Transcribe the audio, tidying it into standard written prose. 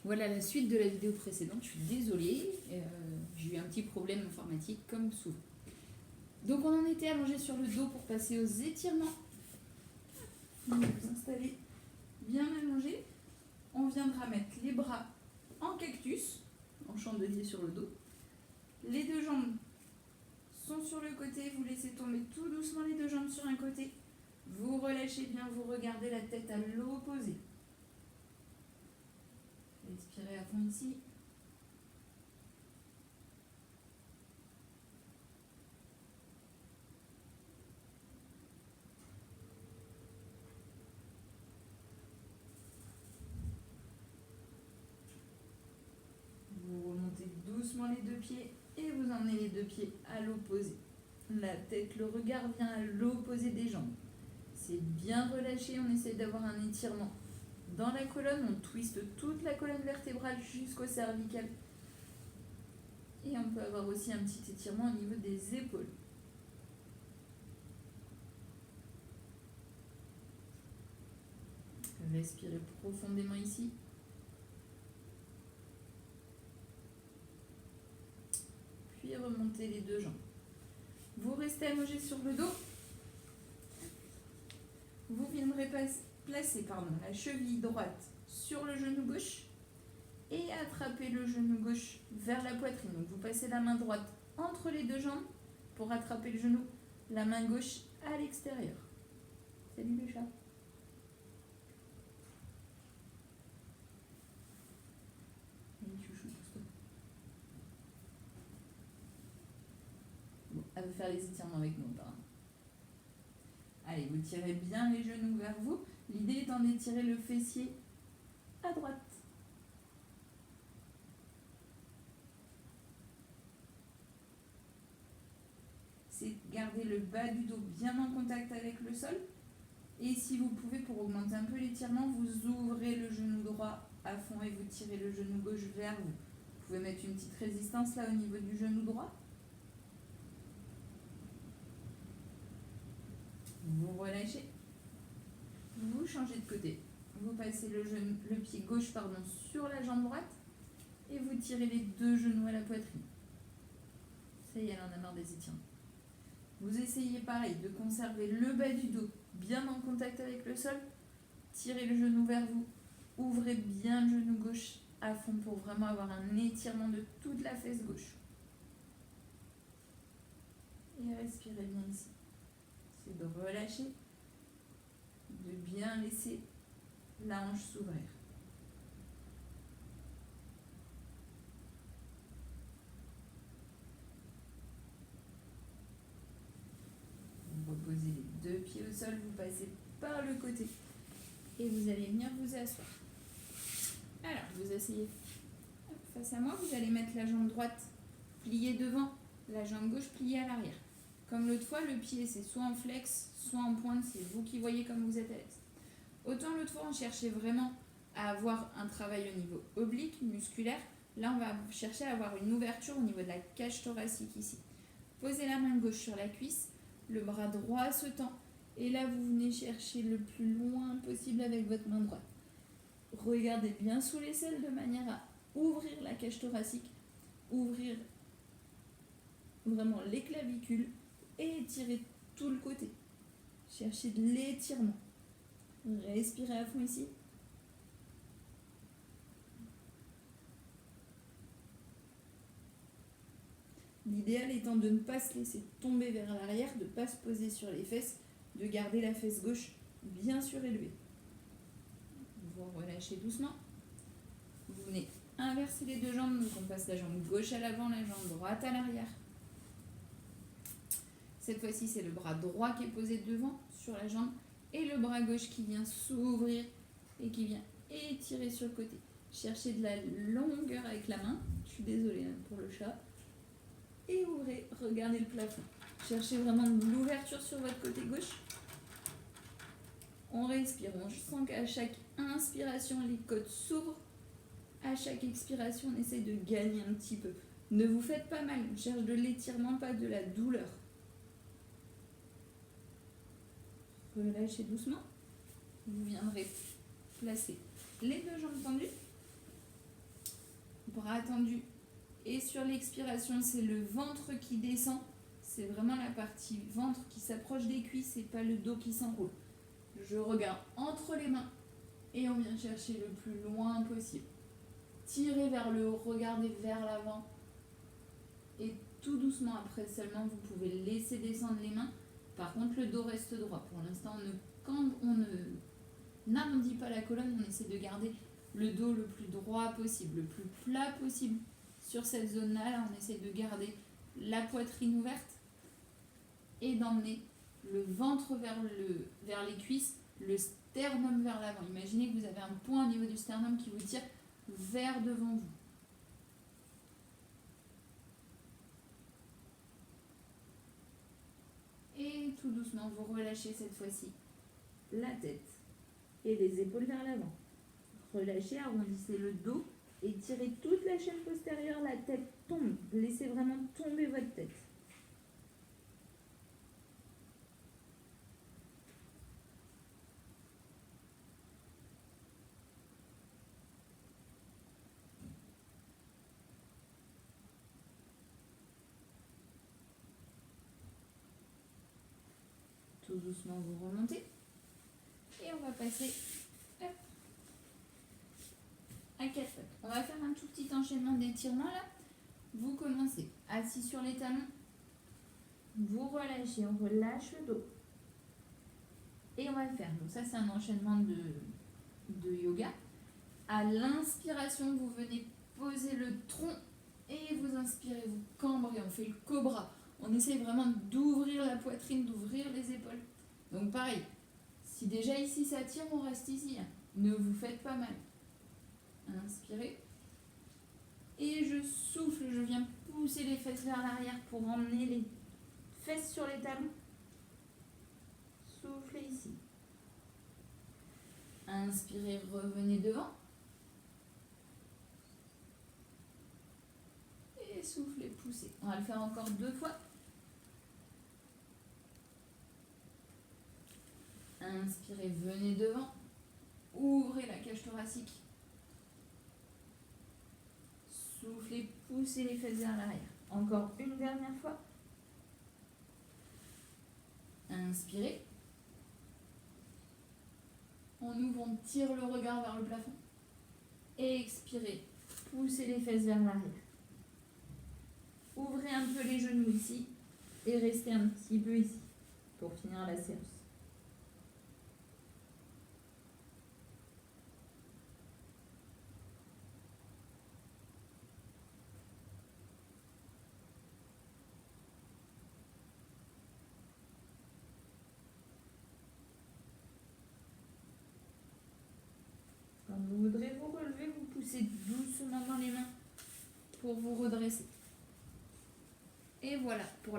Voilà la suite de la vidéo précédente. Je suis désolée, j'ai eu un petit problème informatique comme souvent. Donc on en était allongé sur le dos pour passer aux étirements. Vous vous installez bien allongé. On viendra mettre les bras en cactus, en chandelier sur le dos. Les deux jambes sont sur le côté, vous laissez tomber tout doucement les deux jambes sur un côté. Vous relâchez bien, vous regardez la tête à l'opposé. Expirez à fond ici. Vous remontez doucement les deux pieds et vous emmenez les deux pieds à l'opposé. La tête, le regard vient à l'opposé des jambes. C'est bien relâché, on essaie d'avoir un étirement dans la colonne, on twiste toute la colonne vertébrale jusqu'au cervical. Et on peut avoir aussi un petit étirement au niveau des épaules. Respirez profondément ici. Puis remontez les deux jambes. Vous restez allongé sur le dos. Vous viendrez placer la cheville droite sur le genou gauche et attraper le genou gauche vers la poitrine. Donc vous passez la main droite entre les deux jambes pour attraper le genou, la main gauche à l'extérieur. Salut le chat. Bon, elle veut faire les étirements avec nous, apparemment. Allez, vous tirez bien les genoux vers vous. L'idée étant d'étirer le fessier à droite. C'est garder le bas du dos bien en contact avec le sol. Et si vous pouvez, pour augmenter un peu l'étirement, vous ouvrez le genou droit à fond et vous tirez le genou gauche vers vous. Vous pouvez mettre une petite résistance là au niveau du genou droit. Vous relâchez. Vous changez de côté. Vous passez le pied gauche sur la jambe droite et vous tirez les deux genoux à la poitrine. Ça y est, elle en a marre des étirements. Vous essayez pareil de conserver le bas du dos bien en contact avec le sol. Tirez le genou vers vous. Ouvrez bien le genou gauche à fond pour vraiment avoir un étirement de toute la fesse gauche. Et respirez bien ici. C'est de relâcher, de bien laisser la hanche s'ouvrir. Vous reposez les deux pieds au sol, vous passez par le côté et vous allez venir vous asseoir. Alors, vous asseyez face à moi, vous allez mettre la jambe droite pliée devant, la jambe gauche pliée à l'arrière. Comme l'autre fois, le pied c'est soit en flex, soit en pointe, c'est vous qui voyez comme vous êtes à l'aise. Autant l'autre fois, on cherchait vraiment à avoir un travail au niveau oblique, musculaire. Là, on va chercher à avoir une ouverture au niveau de la cage thoracique ici. Posez la main gauche sur la cuisse, le bras droit se tend. Et là, vous venez chercher le plus loin possible avec votre main droite. Regardez bien sous l'aisselle de manière à ouvrir la cage thoracique, ouvrir vraiment les clavicules et étirer tout le côté. Cherchez de l'étirement. Respirez à fond ici. L'idéal étant de ne pas se laisser tomber vers l'arrière, de ne pas se poser sur les fesses, de garder la fesse gauche bien surélevée. Vous relâchez doucement. Vous venez inverser les deux jambes, donc on passe la jambe gauche à l'avant, la jambe droite à l'arrière. Cette fois-ci, c'est le bras droit qui est posé devant sur la jambe et le bras gauche qui vient s'ouvrir et qui vient étirer sur le côté. Cherchez de la longueur avec la main. Je suis désolée pour le chat. Et ouvrez, regardez le plafond. Cherchez vraiment de l'ouverture sur votre côté gauche. On respire, on sent qu'à chaque inspiration, les côtes s'ouvrent. À chaque expiration, on essaye de gagner un petit peu. Ne vous faites pas mal, on cherche de l'étirement, pas de la douleur. Relâchez doucement. Vous viendrez placer les deux jambes tendues. bras tendus. Et sur l'expiration, c'est le ventre qui descend. C'est vraiment la partie ventre qui s'approche des cuisses et pas le dos qui s'enroule. Je regarde entre les mains et on vient chercher le plus loin possible. Tirez vers le haut, regardez vers l'avant. Et tout doucement, après seulement, vous pouvez laisser descendre les mains. Par contre, le dos reste droit. Pour l'instant, on ne n'arrondit pas la colonne, on essaie de garder le dos le plus droit possible, le plus plat possible. Sur cette zone-là, là, on essaie de garder la poitrine ouverte et d'emmener le ventre vers les cuisses, le sternum vers l'avant. Imaginez que vous avez un point au niveau du sternum qui vous tire vers devant vous. Et tout doucement, vous relâchez cette fois-ci la tête et les épaules vers l'avant. Relâchez, arrondissez le dos et tirez toute la chaîne postérieure, la tête tombe. Laissez vraiment tomber votre tête. Tout doucement, vous remontez. Et on va passer à 4 pattes. On va faire un tout petit enchaînement d'étirements là. Vous commencez assis sur les talons. Vous relâchez, on relâche le dos. Et on va faire, donc ça c'est un enchaînement de yoga. À l'inspiration, vous venez poser le tronc et vous inspirez, vous cambrez, on fait le cobra. On essaye vraiment d'ouvrir la poitrine, d'ouvrir les épaules. Donc pareil, si déjà ici ça tire, on reste ici. Ne vous faites pas mal. Inspirez. Et je souffle, je viens pousser les fesses vers l'arrière pour emmener les fesses sur les talons. Soufflez ici. Inspirez, revenez devant. Et soufflez, poussez. On va le faire encore 2 fois. Inspirez, venez devant. Ouvrez la cage thoracique. Soufflez, poussez les fesses vers l'arrière. Encore une dernière fois. Inspirez. On ouvre, on tire le regard vers le plafond. Expirez. Poussez les fesses vers l'arrière. Ouvrez un peu les genoux ici et restez un petit peu ici pour finir la séance. Quand vous voudrez vous relever, vous poussez doucement dans les mains pour vous redresser. Et voilà pour la